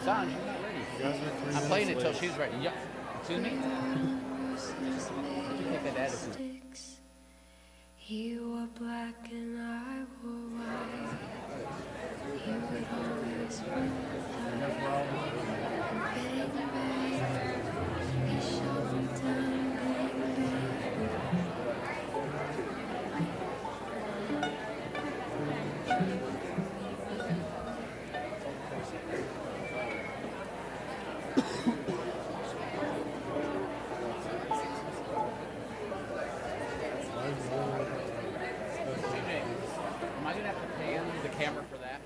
it's on. She's not ready. You guys are 3 I'm playing it minutes till late. she's ready. Yep. Excuse me? You take that attitude. He wore black and I wore white. He would always run bang, bang. He shot me down, bang, bang. CJ, am I going to have to pan the camera for that?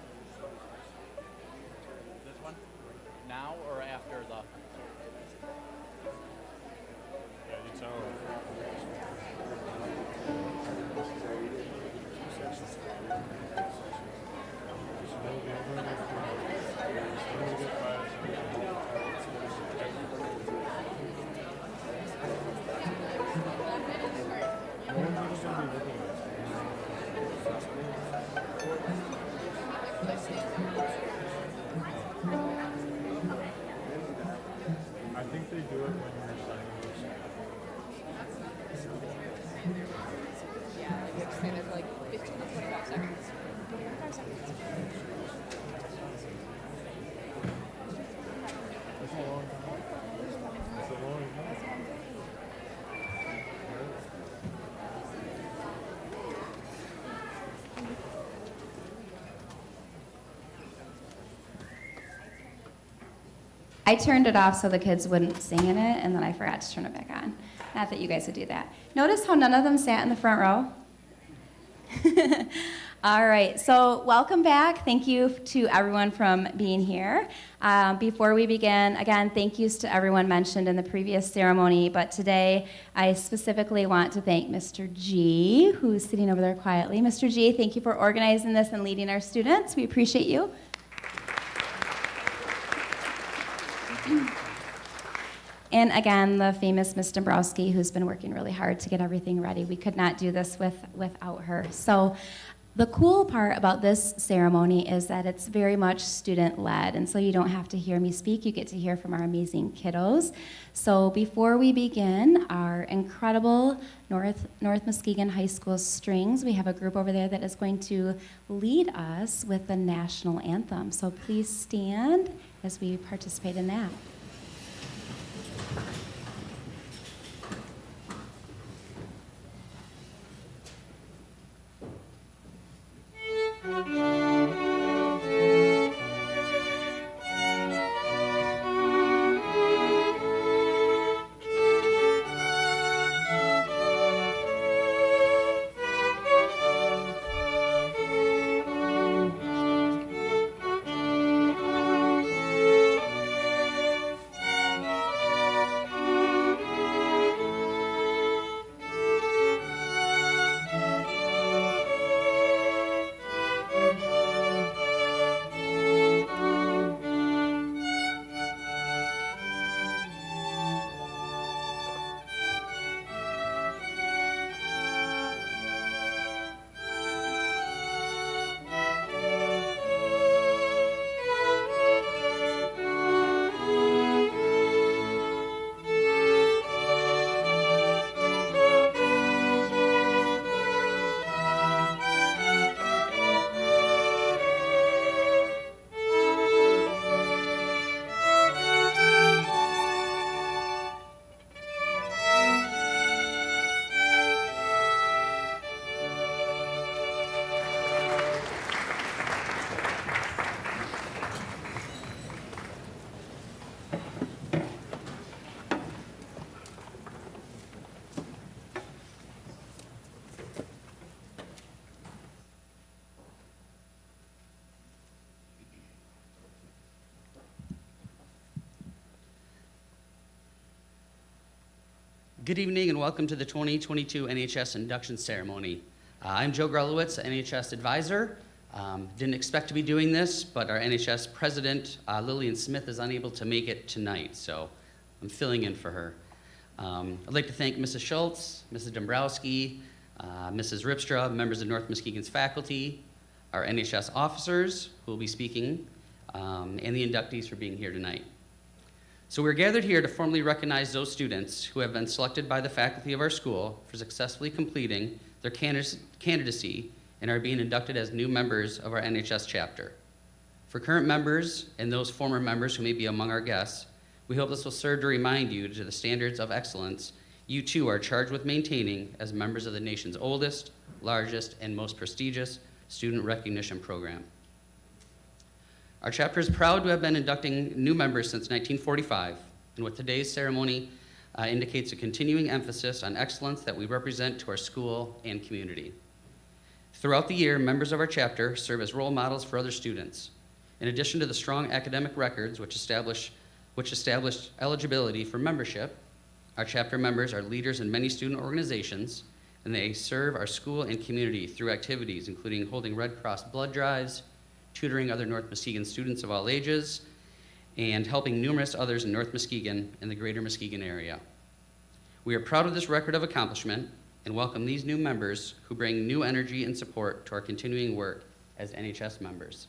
This one? Now or after the... Yeah, you tell them. I think they do it when you're signing your Yeah, you have to stay there for like 15 to 25 seconds. 25 seconds. That's a long time. That's a long time. I turned it off so the kids wouldn't sing in it, and then I forgot to turn it back on. Not that you guys would do that. Notice how none of them sat in the front row? All right, so welcome back. Thank you to everyone from being here. Before we begin, again, thank yous to everyone mentioned in the previous ceremony, but today I specifically want to thank Mr. G, who's sitting over there quietly. Mr. G, thank you for organizing this and leading our students. We appreciate you. And again, the famous Ms. Dombrowski, who's been working really hard to get everything ready. We could not do this without her. So the cool part about this ceremony is that it's very much student-led, and so you don't have to hear me speak. You get to hear from our amazing kiddos. So before we begin our incredible North Muskegon High School strings, we have a group over there that is going to lead us with the national anthem. So please stand as we participate in that. Good evening and welcome to the 2022 NHS Induction Ceremony. I'm Joe Grelowitz, NHS advisor. Didn't expect to be doing this, but our NHS president, Lillian Smith, is unable to make it tonight, so I'm filling in for her. I'd like to thank Mrs. Schultz, Mrs. Dombrowski, Mrs. Ripstra, members of North Muskegon's faculty, our NHS officers who will be speaking, and the inductees for being here tonight. So we're gathered here to formally recognize those students who have been selected by the faculty of our school for successfully completing their candidacy and are being inducted as new members of our NHS chapter. For current members and those former members who may be among our guests, we hope this will serve to remind you to the standards of excellence you too are charged with maintaining as members of the nation's oldest, largest, and most prestigious student recognition program. Our chapter is proud to have been inducting new members since 1945, and with today's ceremony indicates a continuing emphasis on excellence that we represent to our school and community. Throughout the year, members of our chapter serve as role models for other students. In addition to the strong academic records which establish eligibility for membership, our chapter members are leaders in many student organizations, and they serve our school and community through activities including holding Red Cross blood drives, tutoring other North Muskegon students of all ages, and helping numerous others in North Muskegon and the greater Muskegon area. We are proud of this record of accomplishment and welcome these new members who bring new energy and support to our continuing work as NHS members.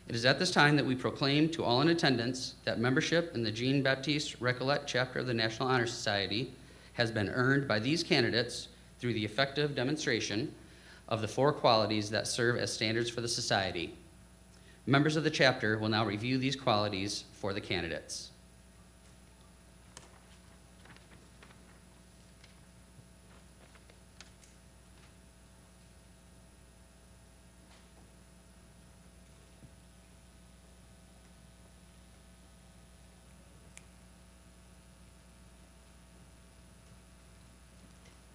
It is at this time that we proclaim to all in attendance that membership in the Jean-Baptiste Recollet chapter of the National Honor Society has been earned by these candidates through the effective demonstration of the 4 qualities that serve as standards for the society. Members of the chapter will now review these qualities for the candidates.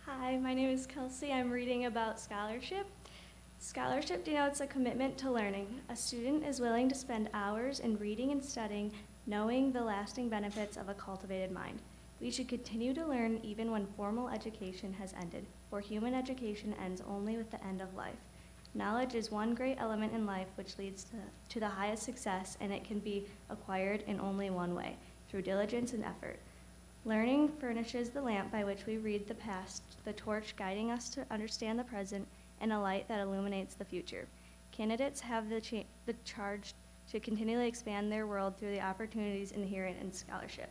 Hi, my name is Kelsey. I'm reading about scholarship. Scholarship denotes a commitment to learning. A student is willing to spend hours in reading and studying, knowing the lasting benefits of a cultivated mind. We should continue to learn even when formal education has ended, for human education ends only with the end of life. Knowledge is one great element in life which leads to the highest success, and it can be acquired in only one way, through diligence and effort. Learning furnishes the lamp by which we read the past, the torch guiding us to understand the present, and a light that illuminates the future. Candidates have the charge to continually expand their world through the opportunities inherent in scholarship.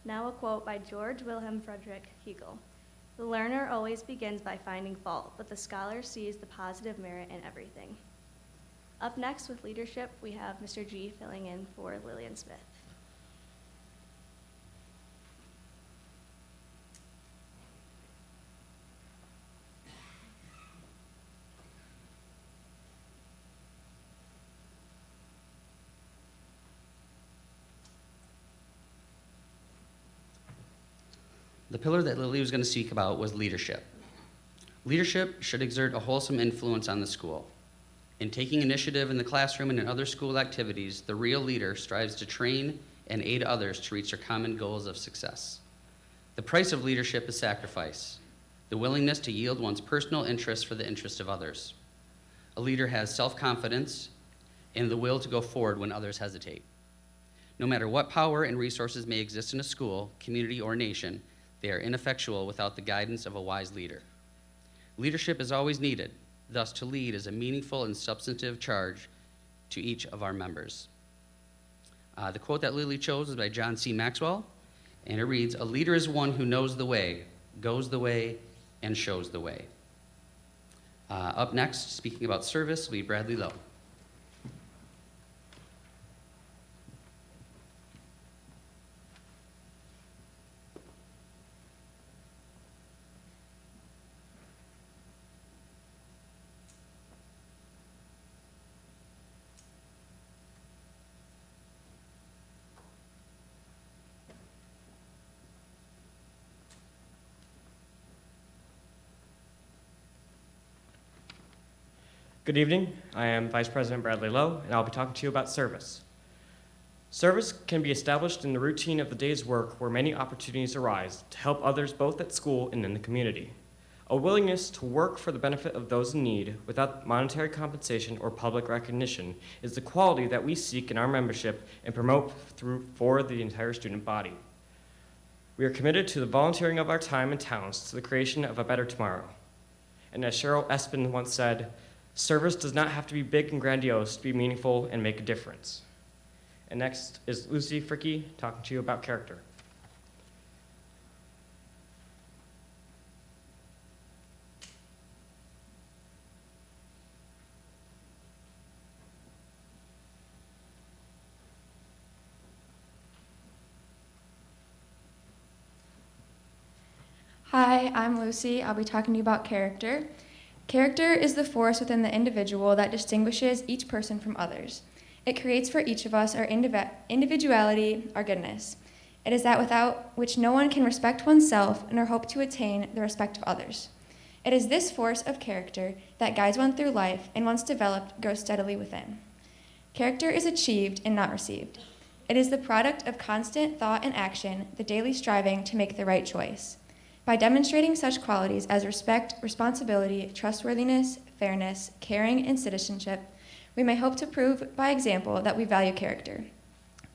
Now a quote by George Wilhelm Friedrich Hegel. The learner always begins by finding fault, but the scholar sees the positive merit in everything. Up next with leadership, we have Mr. G filling in for Lillian Smith. The pillar that Lily was going to speak about was leadership. Leadership should exert a wholesome influence on the school. In taking initiative in the classroom and in other school activities, the real leader strives to train and aid others to reach their common goals of success. The price of leadership is sacrifice, the willingness to yield one's personal interests for the interest of others. A leader has self-confidence and the will to go forward when others hesitate. No matter what power and resources may exist in a school, community, or nation, they are ineffectual without the guidance of a wise leader. Leadership is always needed. Thus, to lead is a meaningful and substantive charge to each of our members. The quote that Lily chose is by John C. Maxwell, and it reads, "A leader is one who knows the way, goes the way, and shows the way." Up next, speaking about service, will be Bradley Lowe. Good evening. I am Vice President Bradley Lowe, and I'll be talking to you about service. Service can be established in the routine of the day's work where many opportunities arise to help others both at school and in the community. A willingness to work for the benefit of those in need without monetary compensation or public recognition is the quality that we seek in our membership and promote for the entire student body. We are committed to the volunteering of our time and talents to the creation of a better tomorrow. And as Cheryl Espin once said, Service does not have to be big and grandiose to be meaningful and make a difference. And next is Lucy Fricky talking to you about character. Hi, I'm Lucy. I'll be talking to you about character. Character is the force within the individual that distinguishes each person from others. It creates for each of us our individuality, our goodness. It is that without which no one can respect oneself nor hope to attain the respect of others. It is this force of character that guides one through life and once developed grows steadily within. Character is achieved and not received. It is the product of constant thought and action, the daily striving to make the right choice. By demonstrating such qualities as respect, responsibility, trustworthiness, fairness, caring, and citizenship, we may hope to prove by example that we value character.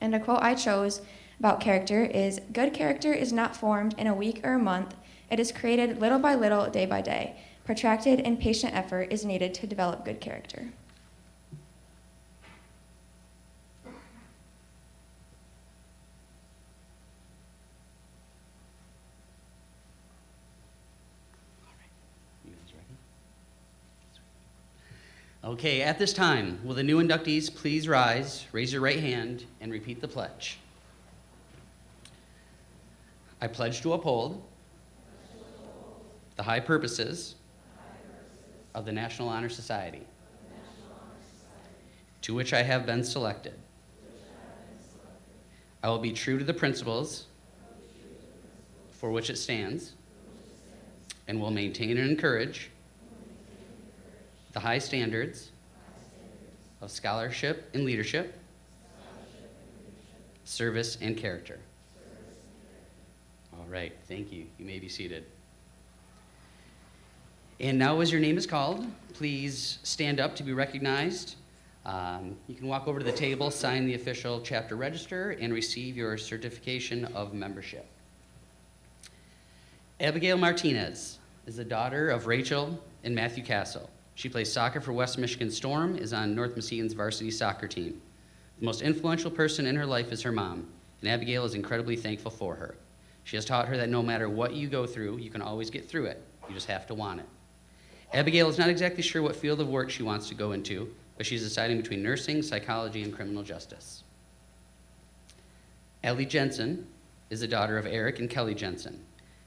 And a quote I chose about character is, "Good character is not formed in a week or a month. It is created little by little, day by day. Protracted and patient effort is needed to develop good character." Okay, at this time, will the new inductees please rise, raise your right hand, and repeat the pledge? I pledge to uphold the high purposes of the National Honor Society, to which I have been selected. I will be true to the principles for which it stands, and will maintain and encourage the high standards of scholarship and leadership, service and character. All right, thank you. You may be seated. And now as your name is called, please stand up to be recognized. You can walk over to the table, sign the official chapter register, and receive your certification of membership. Abigail Martinez is the daughter of Rachel and Matthew Castle. She plays soccer for West Michigan Storm, is on North Muskegon's varsity soccer team. The most influential person in her life is her mom, and Abigail is incredibly thankful for her. She has taught her that no matter what you go through, you can always get through it. You just have to want it. Abigail is not exactly sure what field of work she wants to go into, but she's deciding between nursing, psychology, and criminal justice. Ellie Jensen is the daughter of Eric and Kelly Jensen.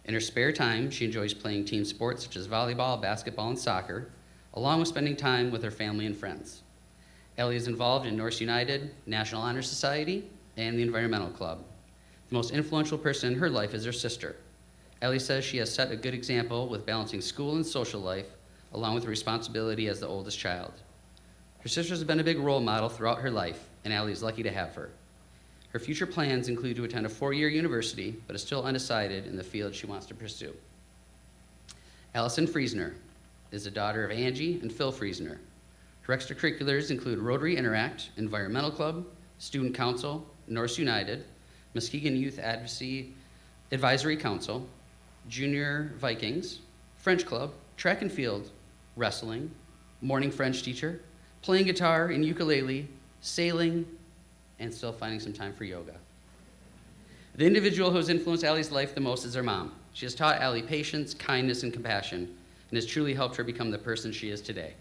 In her spare time, she enjoys playing team sports such as volleyball, basketball, and soccer, along with spending time with her family and friends. Ellie is involved in Norse United, National Honor Society, and the Environmental Club. The most influential person in her life is her sister. Ellie says she has set a good example with balancing school and social life, along with responsibility as the oldest child. Her sister has been a big role model throughout her life, and Ellie is lucky to have her. Her future plans include to attend a 4-year university, but is still undecided in the field she wants to pursue. Allison Friesner is the daughter of Angie and Phil Friesner. Her extracurriculars include Rotary Interact, Environmental Club, Student Council, Norse United, Muskegon Youth Advisory Council, Junior Vikings, French Club, Track and Field, Wrestling, Morning French Teacher, playing guitar and ukulele, sailing, and still finding some time for yoga. The individual who has influenced Allie's life the most is her mom. She has taught Allie patience, kindness, and compassion, and has truly helped her become the person she is today.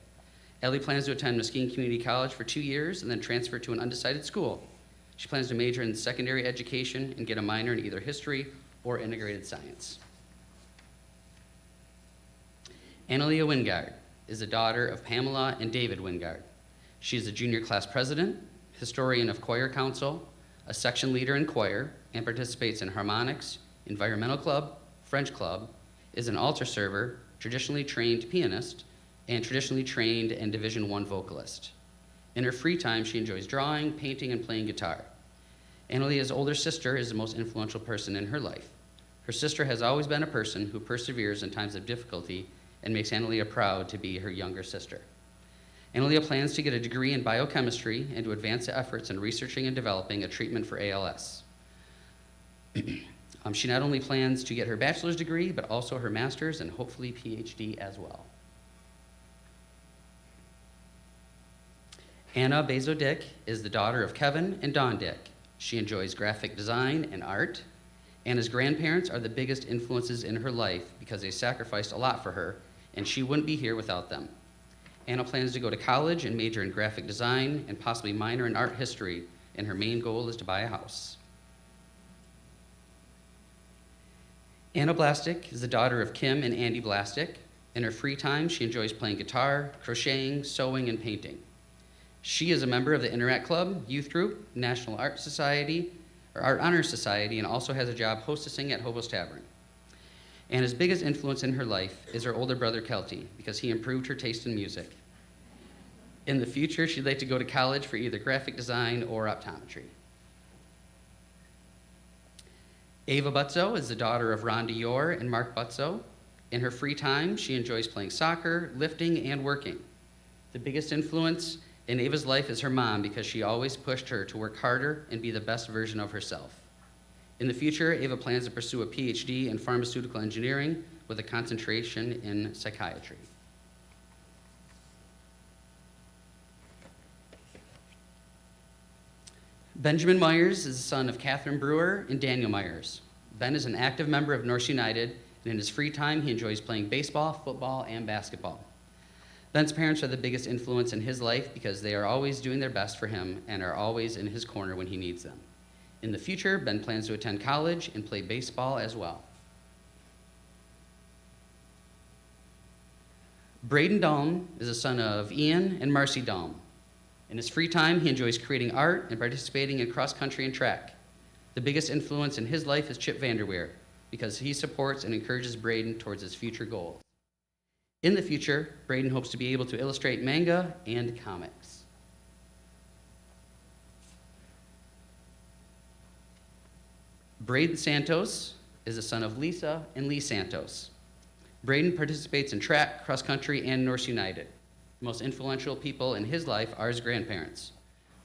Ellie plans to attend Muskegon Community College for 2 years and then transfer to an undecided school. She plans to major in secondary education and get a minor in either history or integrated science. Analia Wingard is the daughter of Pamela and David Wingard. She is a junior class president, historian of choir council, a section leader in choir, and participates in harmonics, environmental club, French club, is an altar server, traditionally trained pianist, and traditionally trained and Division I vocalist. In her free time, she enjoys drawing, painting, and playing guitar. Annalia's older sister is the most influential person in her life. Her sister has always been a person who perseveres in times of difficulty and makes Annalia proud to be her younger sister. Annalia plans to get a degree in biochemistry and to advance the efforts in researching and developing a treatment for ALS. She not only plans to get her bachelor's degree, but also her master's and hopefully PhD as well. Anna Bazo-Dick is the daughter of Kevin and Dawn Dick. She enjoys graphic design and art. Anna's grandparents are the biggest influences in her life because they sacrificed a lot for her, and she wouldn't be here without them. Anna plans to go to college and major in graphic design and possibly minor in art history, and her main goal is to buy a house. Anna Blastic is the daughter of Kim and Andy Blastic. In her free time, she enjoys playing guitar, crocheting, sewing, and painting. She is a member of the Interact Club, youth group, National Art Society, or Art Honor Society, and also has a job hostessing at Hobo's Tavern. Anna's biggest influence in her life is her older brother, Kelty, because he improved her taste in music. In the future, she'd like to go to college for either graphic design or optometry. Ava Butzo is the daughter of Rhonda Yore and Mark Butzo. In her free time, she enjoys playing soccer, lifting, and working. The biggest influence in Ava's life is her mom because she always pushed her to work harder and be the best version of herself. In the future, Ava plans to pursue a PhD in pharmaceutical engineering with a concentration in psychiatry. Benjamin Myers is the son of Catherine Brewer and Daniel Myers. Ben is an active member of Norse United, and in his free time, he enjoys playing baseball, football, and basketball. Ben's parents are the biggest influence in his life because they are always doing their best for him and are always in his corner when he needs them. In the future, Ben plans to attend college and play baseball as well. Braden Dahlm is the son of Ian and Marcy Dahlm. In his free time, he enjoys creating art and participating in cross-country and track. The biggest influence in his life is Chip Vanderweer because he supports and encourages Braden towards his future goals. In the future, Braden hopes to be able to illustrate manga and comics. Braden Santos is the son of Lisa and Lee Santos. Braden participates in track, cross-country, and Norse United. The most influential people in his life are his grandparents.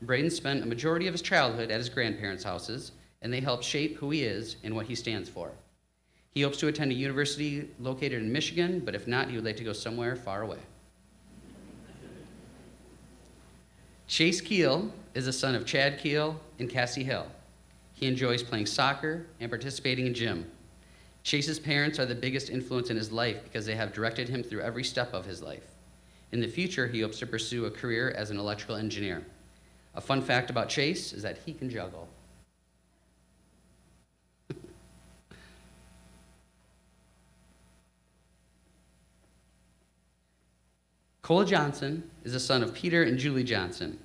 Braden spent a majority of his childhood at his grandparents' houses, and they helped shape who he is and what he stands for. He hopes to attend a university located in Michigan, but if not, he would like to go somewhere far away. Chase Keel is the son of Chad Keel and Cassie Hill. He enjoys playing soccer and participating in gym. Chase's parents are the biggest influence in his life because they have directed him through every step of his life. In the future, he hopes to pursue a career as an electrical engineer. A fun fact about Chase is that he can juggle. Cole Johnson is the son of Peter and Julie Johnson.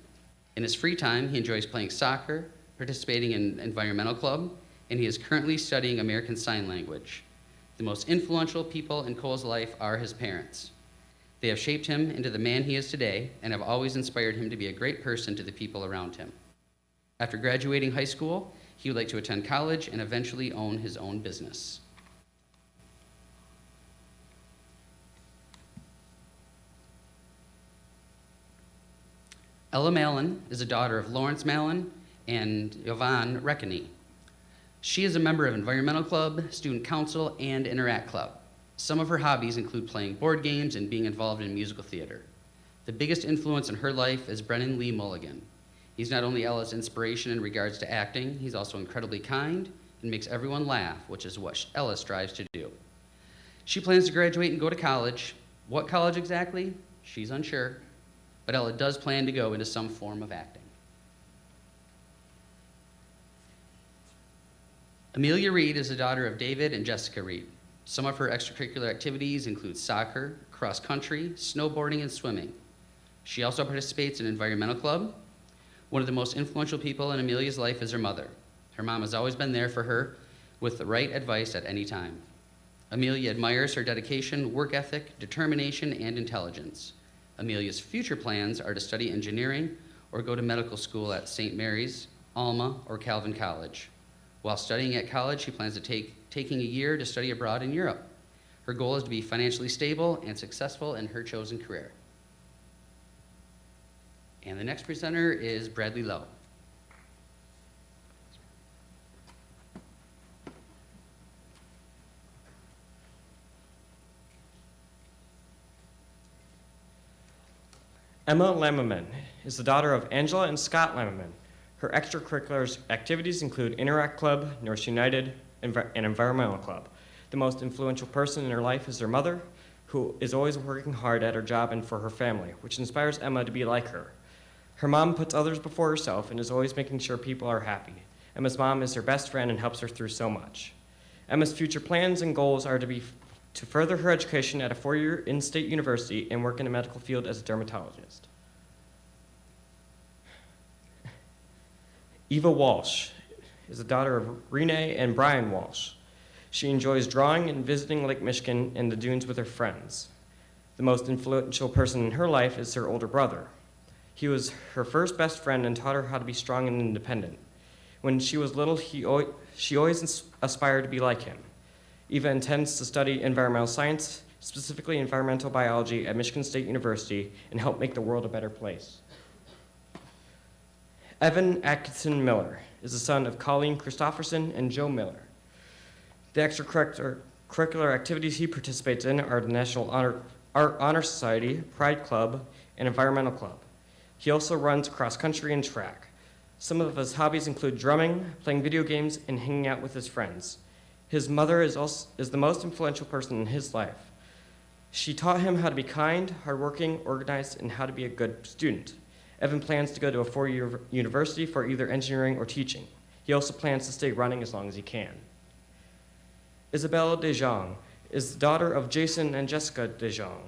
In his free time, he enjoys playing soccer, participating in environmental club, and he is currently studying American Sign Language. The most influential people in Cole's life are his parents. They have shaped him into the man he is today and have always inspired him to be a great person to the people around him. After graduating high school, he would like to attend college and eventually own his own business. Ella Mallon is a daughter of Lawrence Mallon and Yvonne Reckany. She is a member of Environmental Club, Student Council, and Interact Club. Some of her hobbies include playing board games and being involved in musical theater. The biggest influence in her life is Brennan Lee Mulligan. He's not only Ella's inspiration in regards to acting, he's also incredibly kind and makes everyone laugh, which is what Ella strives to do. She plans to graduate and go to college. What college exactly? She's unsure, but Ella does plan to go into some form of acting. Amelia Reed is the daughter of David and Jessica Reed. Some of her extracurricular activities include soccer, cross country, snowboarding, and swimming. She also participates in Environmental Club. One of the most influential people in Amelia's life is her mother. Her mom has always been there for her with the right advice at any time. Amelia admires her dedication, work ethic, determination, and intelligence. Amelia's future plans are to study engineering or go to medical school at St. Mary's, Alma, or Calvin College. While studying at college, she plans to taking a year to study abroad in Europe. Her goal is to be financially stable and successful in her chosen career. And the next presenter is Bradley Lowe. Emma Lammerman is the daughter of Angela and Scott Lammerman. Her extracurricular activities include Interact Club, North United, and Environmental Club. The most influential person in her life is her mother, who is always working hard at her job and for her family, which inspires Emma to be like her. Her mom puts others before herself and is always making sure people are happy. Emma's mom is her best friend and helps her through so much. Emma's future plans and goals are to further her education at a 4-year in-state university and work in the medical field as a dermatologist. Eva Walsh is the daughter of Renee and Brian Walsh. She enjoys drawing and visiting Lake Michigan and the dunes with her friends. The most influential person in her life is her older brother. He was her first best friend and taught her how to be strong and independent. When she was little, she always aspired to be like him. Eva intends to study environmental science, specifically environmental biology at Michigan State University, and help make the world a better place. Evan Atkinson Miller is the son of Colleen Christofferson and Joe Miller. The extracurricular activities he participates in are the National Honor Society, Pride Club, and Environmental Club. He also runs cross country and track. Some of his hobbies include drumming, playing video games, and hanging out with his friends. His mother is the most influential person in his life. She taught him how to be kind, hardworking, organized, and how to be a good student. Evan plans to go to a 4-year university for either engineering or teaching. He also plans to stay running as long as he can. Isabella DeJong is the daughter of Jason and Jessica DeJong.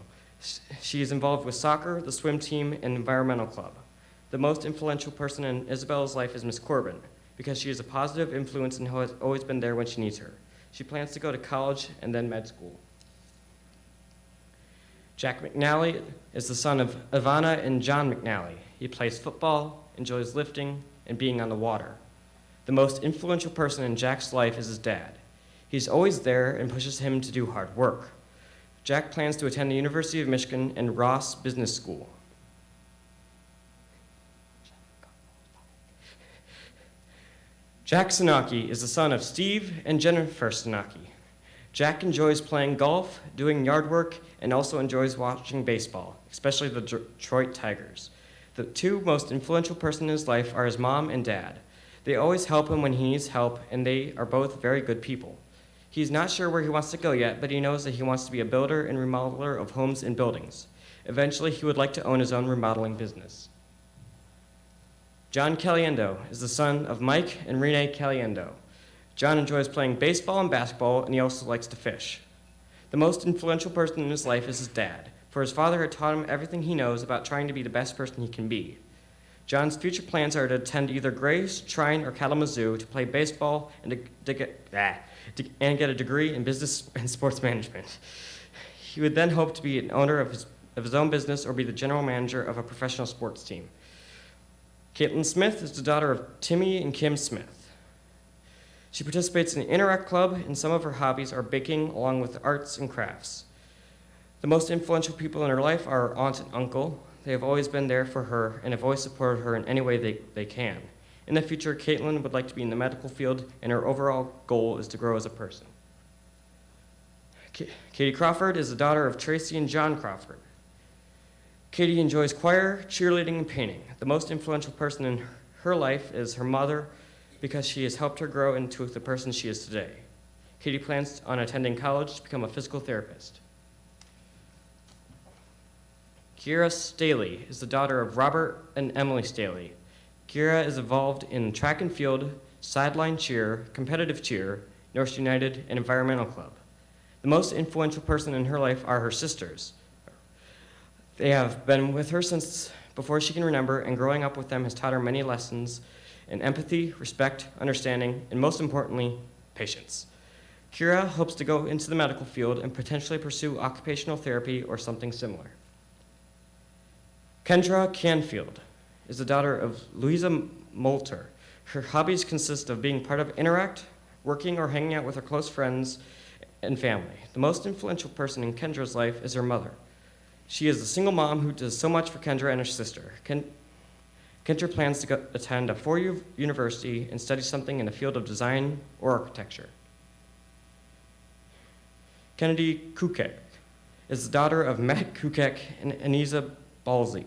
She is involved with soccer, the swim team, and environmental club. The most influential person in Isabella's life is Miss Corbin, because she is a positive influence and has always been there when she needs her. She plans to go to college and then med school. Jack McNally is the son of Ivana and John McNally. He plays football, enjoys lifting, and being on the water. The most influential person in Jack's life is his dad. He's always there and pushes him to do hard work. Jack plans to attend the University of Michigan and Ross Business School. Jack Sanaki is the son of Steve and Jennifer Sanaki. Jack enjoys playing golf, doing yard work, and also enjoys watching baseball, especially the Detroit Tigers. The two most influential persons in his life are his mom and dad. They always help him when he needs help, and they are both very good people. He's not sure where he wants to go yet, but he knows that he wants to be a builder and remodeler of homes and buildings. Eventually, he would like to own his own remodeling business. John Caliendo is the son of Mike and Renee Caliendo. John enjoys playing baseball and basketball, and he also likes to fish. The most influential person in his life is his dad, for his father had taught him everything he knows about trying to be the best person he can be. John's future plans are to attend either Grace, Trine, or Kalamazoo to play baseball and get a degree in business and sports management. He would then hope to be an owner of his own business or be the general manager of a professional sports team. Caitlin Smith is the daughter of Timmy and Kim Smith. She participates in the Interact Club, and some of her hobbies are baking along with arts and crafts. The most influential people in her life are her aunt and uncle. They have always been there for her and have always supported her in any way they can. In the future, Caitlin would like to be in the medical field, and her overall goal is to grow as a person. Katie Crawford is the daughter of Tracy and John Crawford. Katie enjoys choir, cheerleading, and painting. The most influential person in her life is her mother because she has helped her grow into the person she is today. Katie plans on attending college to become a physical therapist. Kira Staley is the daughter of Robert and Emily Staley. Kira is involved in track and field, sideline cheer, competitive cheer, North United, and Environmental Club. The most influential person in her life are her sisters. They have been with her since before she can remember, and growing up with them has taught her many lessons in empathy, respect, understanding, and most importantly, patience. Kira hopes to go into the medical field and potentially pursue occupational therapy or something similar. Kendra Canfield is the daughter of Louisa Moulter. Her hobbies consist of being part of Interact, working or hanging out with her close friends and family. The most influential person in Kendra's life is her mother. She is a single mom who does so much for Kendra and her sister. Kendra plans to attend a 4-year university and study something in the field of design or architecture. Kennedy Kukek is the daughter of Matt Kukek and Aniza Balzi.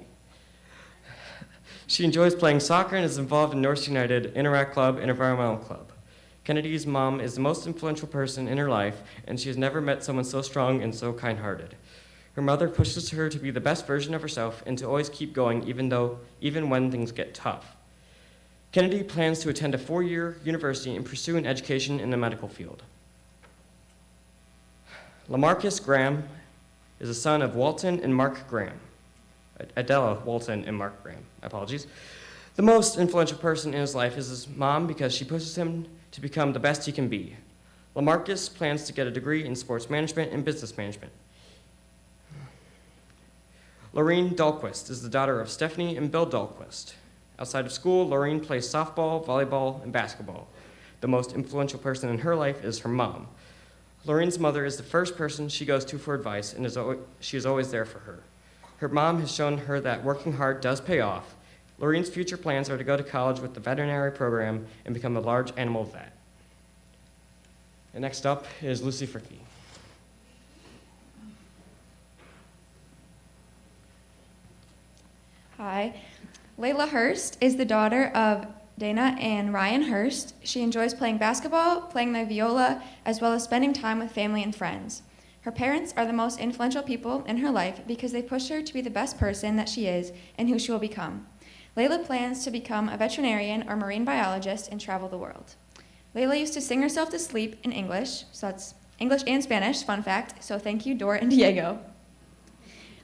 She enjoys playing soccer and is involved in North United, Interact Club, and Environmental Club. Kennedy's mom is the most influential person in her life, and she has never met someone so strong and so kind-hearted. Her mother pushes her to be the best version of herself and to always keep going even when things get tough. Kennedy plans to attend a 4-year university and pursue an education in the medical field. Lamarcus Graham is the son of Walton and Mark Graham. Adela Walton and Mark Graham, apologies. The most influential person in his life is his mom because she pushes him to become the best he can be. Lamarcus plans to get a degree in sports management and business management. Lorene Dahlquist is the daughter of Stephanie and Bill Dahlquist. Outside of school, Lorene plays softball, volleyball, and basketball. The most influential person in her life is her mom. Lorene's mother is the first person she goes to for advice, and she is always there for her. Her mom has shown her that working hard does pay off. Lorene's future plans are to go to college with the veterinary program and become a large animal vet. And next up is Lucy Fricky. Hi. Layla Hurst is the daughter of Dana and Ryan Hurst. She enjoys playing basketball, playing the viola, as well as spending time with family and friends. Her parents are the most influential people in her life because they push her to be the best person that she is and who she will become. Layla plans to become a veterinarian or marine biologist and travel the world. Layla used to sing herself to sleep in English, so that's English and Spanish, fun fact, so thank you, Dora and Diego.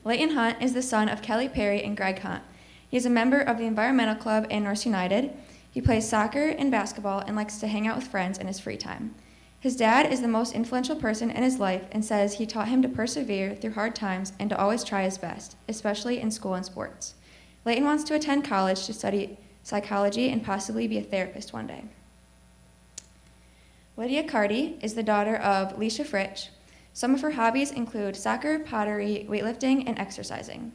Leighton Hunt is the son of Kelly Perry and Greg Hunt. He is a member of the Environmental Club and North United. He plays soccer and basketball and likes to hang out with friends in his free time. His dad is the most influential person in his life and says he taught him to persevere through hard times and to always try his best, especially in school and sports. Leighton wants to attend college to study psychology and possibly be a therapist one day. Lydia Carty is the daughter of Leisha Fritsch. Some of her hobbies include soccer, pottery, weightlifting, and exercising.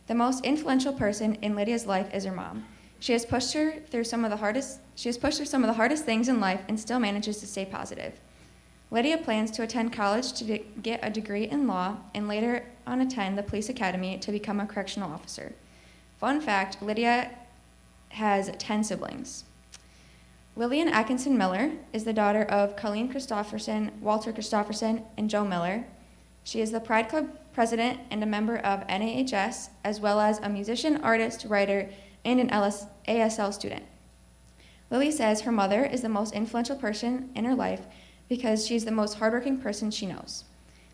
The most influential person in Lydia's life is her mom. She has pushed her through some of the hardest things in life and still manages to stay positive. Lydia plans to attend college to get a degree in law and later on attend the police academy to become a correctional officer. Fun fact, Lydia has 10 siblings. Lillian Atkinson Miller is the daughter of Colleen Christofferson, Walter Christofferson, and Joe Miller. She is the Pride Club president and a member of NHS, as well as a musician, artist, writer, and an ASL student. Lily says her mother is the most influential person in her life because she's the most hardworking person she knows.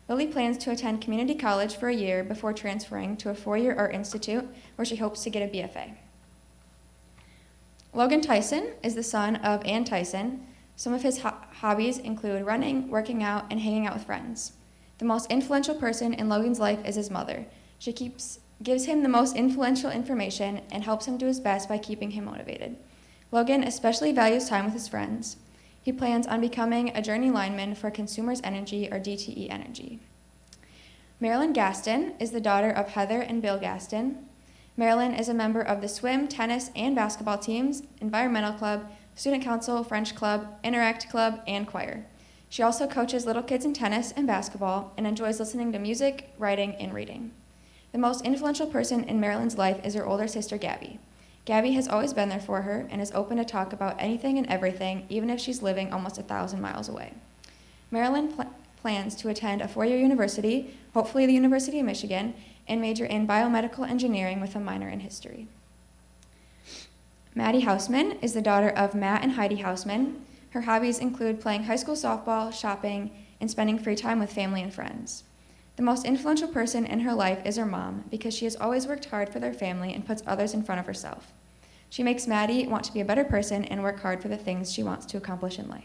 Lily plans to attend community college for a year before transferring to a 4-year art institute where she hopes to get a BFA. Logan Tyson is the son of Ann Tyson. Some of his hobbies include running, working out, and hanging out with friends. The most influential person in Logan's life is his mother. She gives him the most influential information and helps him do his best by keeping him motivated. Logan especially values time with his friends. He plans on becoming a journey lineman for Consumers Energy or DTE Energy. Marilyn Gaston is the daughter of Heather and Bill Gaston. Marilyn is a member of the swim, tennis, and basketball teams, environmental club, student council, French club, Interact club, and choir. She also coaches little kids in tennis and basketball and enjoys listening to music, writing, and reading. The most influential person in Marilyn's life is her older sister, Gabby. Gabby has always been there for her and is open to talk about anything and everything, even if she's living almost 1,000 miles away. Marilyn plans to attend a 4-year university, hopefully the University of Michigan, and major in biomedical engineering with a minor in history. Maddie Hausman is the daughter of Matt and Heidi Hausman. Her hobbies include playing high school softball, shopping, and spending free time with family and friends. The most influential person in her life is her mom because she has always worked hard for their family and puts others in front of herself. She makes Maddie want to be a better person and work hard for the things she wants to accomplish in life.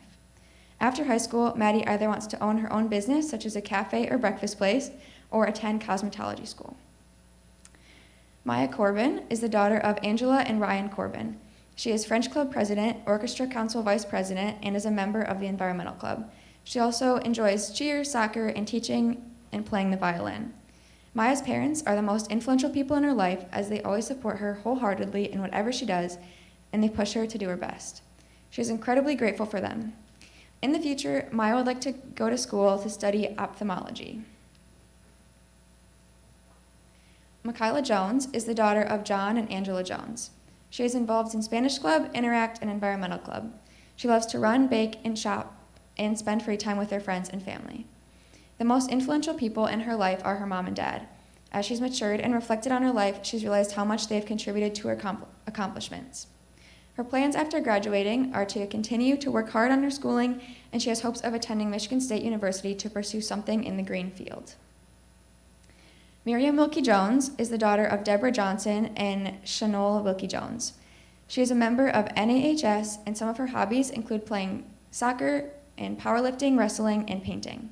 After high school, Maddie either wants to own her own business, such as a cafe or breakfast place, or attend cosmetology school. Maya Corbin is the daughter of Angela and Ryan Corbin. She is French Club president, orchestra council vice president, and is a member of the Environmental Club. She also enjoys cheer, soccer, and teaching and playing the violin. Maya's parents are the most influential people in her life as they always support her wholeheartedly in whatever she does, and they push her to do her best. She is incredibly grateful for them. In the future, Maya would like to go to school to study ophthalmology. Michaela Jones is the daughter of John and Angela Jones. She is involved in Spanish Club, Interact, and Environmental Club. She loves to run, bake, and shop, and spend free time with her friends and family. The most influential people in her life are her mom and dad. As she's matured and reflected on her life, she's realized how much they have contributed to her accomplishments. Her plans after graduating are to continue to work hard on her schooling, and she has hopes of attending Michigan State University to pursue something in the green field. Miriam Wilkie Jones is the daughter of Deborah Johnson and Shanol Wilkie Jones. She is a member of NHS, and some of her hobbies include playing soccer and powerlifting, wrestling, and painting.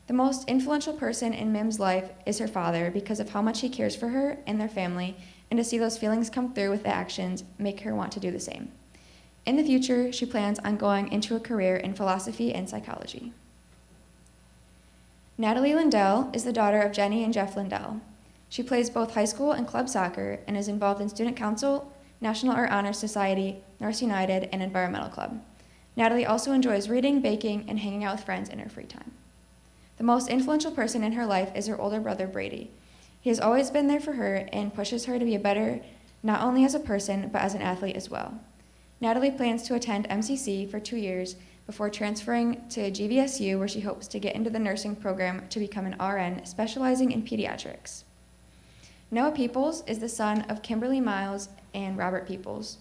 The most influential person in Mim's life is her father because of how much he cares for her and their family, and to see those feelings come through with the actions make her want to do the same. In the future, she plans on going into a career in philosophy and psychology. Natalie Lindell is the daughter of Jenny and Jeff Lindell. She plays both high school and club soccer and is involved in Student Council, National Honor Society, North United, and Environmental Club. Natalie also enjoys reading, baking, and hanging out with friends in her free time. The most influential person in her life is her older brother, Brady. He has always been there for her and pushes her to be better, not only as a person, but as an athlete as well. Natalie plans to attend MCC for 2 years before transferring to GVSU, where she hopes to get into the nursing program to become an RN, specializing in pediatrics. Noah Peoples is the son of Kimberly Miles and Robert Peoples.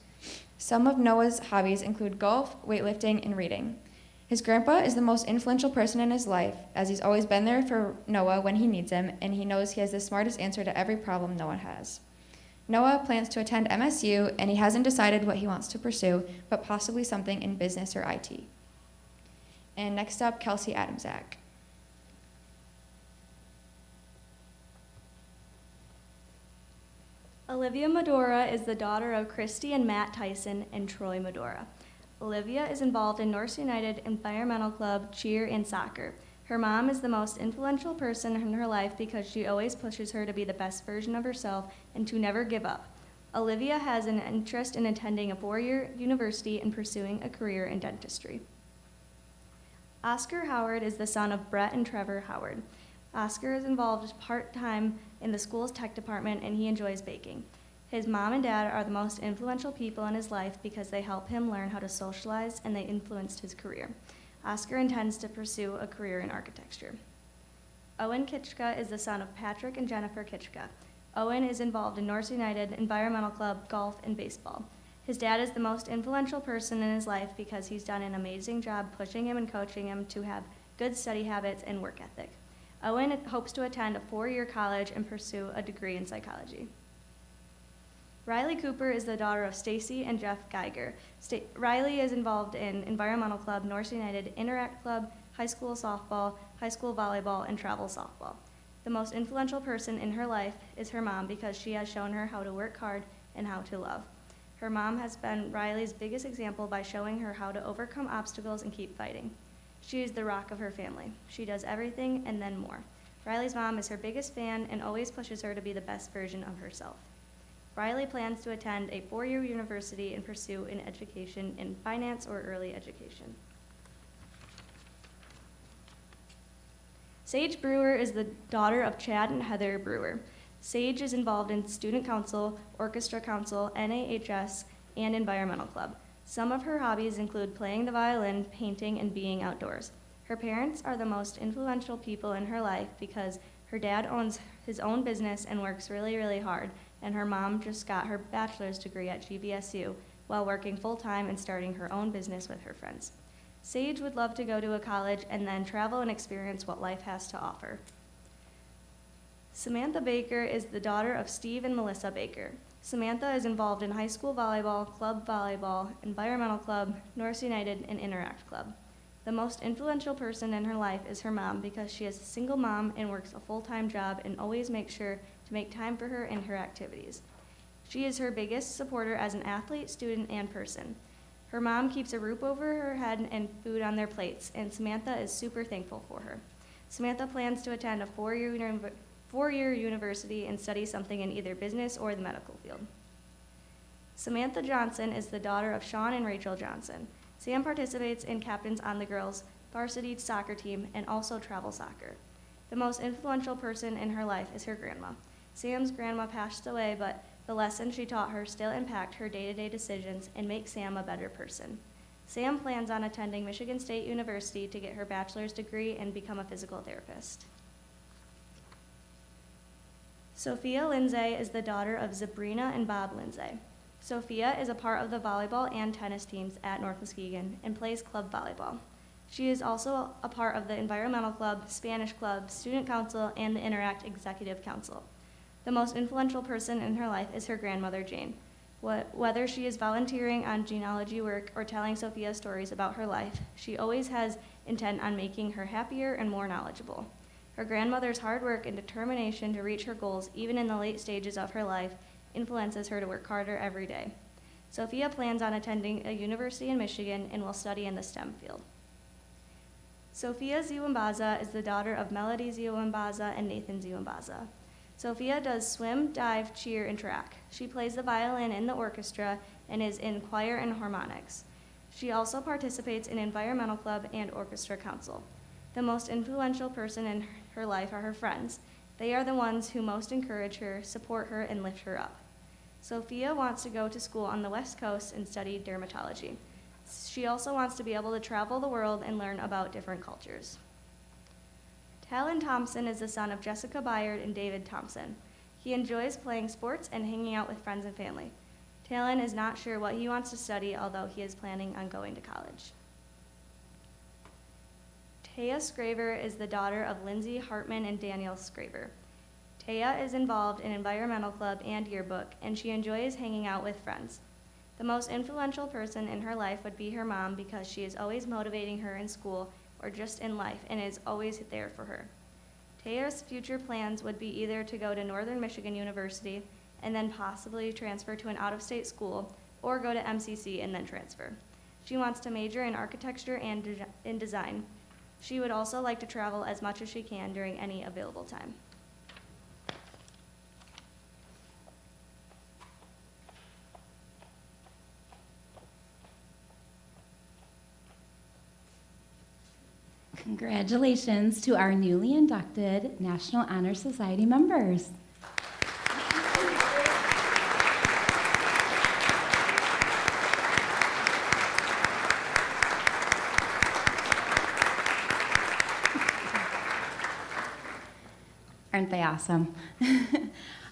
Some of Noah's hobbies include golf, weightlifting, and reading. His grandpa is the most influential person in his life, as he's always been there for Noah when he needs him, and he knows he has the smartest answer to every problem Noah has. Noah plans to attend MSU, and he hasn't decided what he wants to pursue, but possibly something in business or IT. And next up, Kelsey Adamczak. Olivia Medora is the daughter of Christy and Matt Tyson and Troy Medora. Olivia is involved in North United Environmental Club, cheer, and soccer. Her mom is the most influential person in her life because she always pushes her to be the best version of herself and to never give up. Olivia has an interest in attending a 4-year university and pursuing a career in dentistry. Oscar Howard is the son of Brett and Trevor Howard. Oscar is involved part-time in the school's tech department, and he enjoys baking. His mom and dad are the most influential people in his life because they help him learn how to socialize, and they influenced his career. Oscar intends to pursue a career in architecture. Owen Kitchka is the son of Patrick and Jennifer Kitchka. Owen is involved in North United Environmental Club, golf, and baseball. His dad is the most influential person in his life because he's done an amazing job pushing him and coaching him to have good study habits and work ethic. Owen hopes to attend a 4-year college and pursue a degree in psychology. Riley Cooper is the daughter of Stacy and Jeff Geiger. Riley is involved in Environmental Club, North United Interact Club, high school softball, high school volleyball, and travel softball. The most influential person in her life is her mom because she has shown her how to work hard and how to love. Her mom has been Riley's biggest example by showing her how to overcome obstacles and keep fighting. She is the rock of her family. She does everything and then more. Riley's mom is her biggest fan and always pushes her to be the best version of herself. Riley plans to attend a 4-year university and pursue an education in finance or early education. Sage Brewer is the daughter of Chad and Heather Brewer. Sage is involved in Student Council, Orchestra Council, NAHS, and Environmental Club. Some of her hobbies include playing the violin, painting, and being outdoors. Her parents are the most influential people in her life because her dad owns his own business and works really, really hard, and her mom just got her bachelor's degree at GVSU while working full-time and starting her own business with her friends. Sage would love to go to a college and then travel and experience what life has to offer. Samantha Baker is the daughter of Steve and Melissa Baker. Samantha is involved in high school volleyball, club volleyball, environmental club, North United, and Interact Club. The most influential person in her life is her mom because she is a single mom and works a full-time job and always makes sure to make time for her and her activities. She is her biggest supporter as an athlete, student, and person. Her mom keeps a roof over her head and food on their plates, and Samantha is super thankful for her. Samantha plans to attend a 4-year university and study something in either business or the medical field. Samantha Johnson is the daughter of Sean and Rachel Johnson. Sam participates and captains on the girls' varsity soccer team and also travel soccer. The most influential person in her life is her grandma. Sam's grandma passed away, but the lessons she taught her still impact her day-to-day decisions and make Sam a better person. Sam plans on attending Michigan State University to get her bachelor's degree and become a physical therapist. Sophia Lindsay is the daughter of Sabrina and Bob Lindsay. Sophia is a part of the volleyball and tennis teams at North Muskegon and plays club volleyball. She is also a part of the Environmental Club, Spanish Club, Student Council, and the Interact Executive Council. The most influential person in her life is her grandmother, Jane. Whether she is volunteering on genealogy work or telling Sophia stories about her life, she always has intent on making her happier and more knowledgeable. Her grandmother's hard work and determination to reach her goals, even in the late stages of her life, influences her to work harder every day. Sophia plans on attending a university in Michigan and will study in the STEM field. Sophia Ziwambaza is the daughter of Melody Ziwambaza and Nathan Ziwambaza. Sophia does swim, dive, cheer, and track. She plays the violin in the orchestra and is in choir and harmonics. She also participates in Environmental Club and Orchestra Council. The most influential person in her life are her friends. They are the ones who most encourage her, support her, and lift her up. Sophia wants to go to school on the West Coast and study dermatology. She also wants to be able to travel the world and learn about different cultures. Talon Thompson is the son of Jessica Byard and David Thompson. He enjoys playing sports and hanging out with friends and family. Talon is not sure what he wants to study, although he is planning on going to college. Taya Scraver is the daughter of Lindsay Hartman and Daniel Scraver. Taya is involved in Environmental Club and Yearbook, and she enjoys hanging out with friends. The most influential person in her life would be her mom because she is always motivating her in school or just in life and is always there for her. Taya's future plans would be either to go to Northern Michigan University and then possibly transfer to an out-of-state school, or go to MCC and then transfer. She wants to major in architecture and in design. She would also like to travel as much as she can during any available time. Congratulations to our newly inducted National Honor Society members. Aren't they awesome?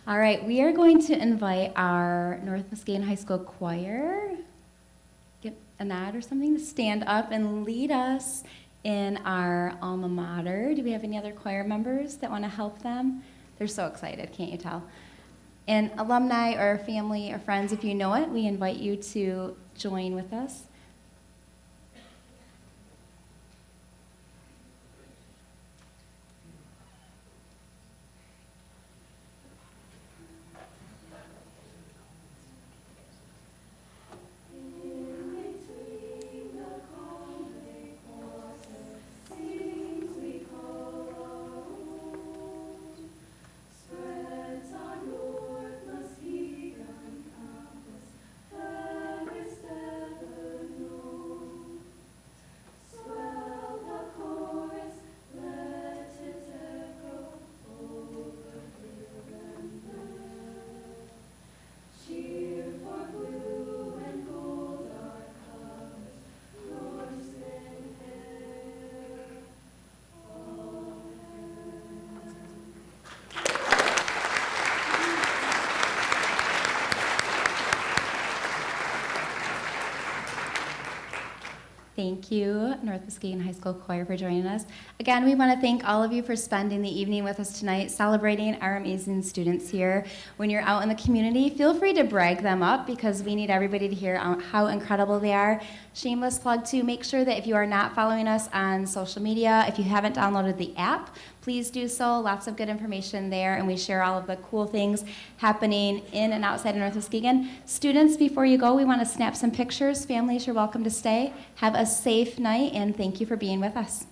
All right, we are going to invite our North Muskegon High School choir, get a nod or something, to stand up and lead us in our alma mater. Do we have any other choir members that want to help them? They're so excited, can't you tell? And alumni or family or friends, if you know it, we invite you to join with us. Thank you, North Muskegon High School Choir, for joining us. Again, we want to thank all of you for spending the evening with us tonight, celebrating our amazing students here. When you're out in the community, feel free to brag them up because we need everybody to hear how incredible they are. Shameless plug too, make sure that if you are not following us on social media, if you haven't downloaded the app, please do so. Lots of good information there, and we share all of the cool things happening in and outside of North Muskegon. Students, before you go, we want to snap some pictures. Families, you're welcome to stay. Have a safe night, and thank you for being with us.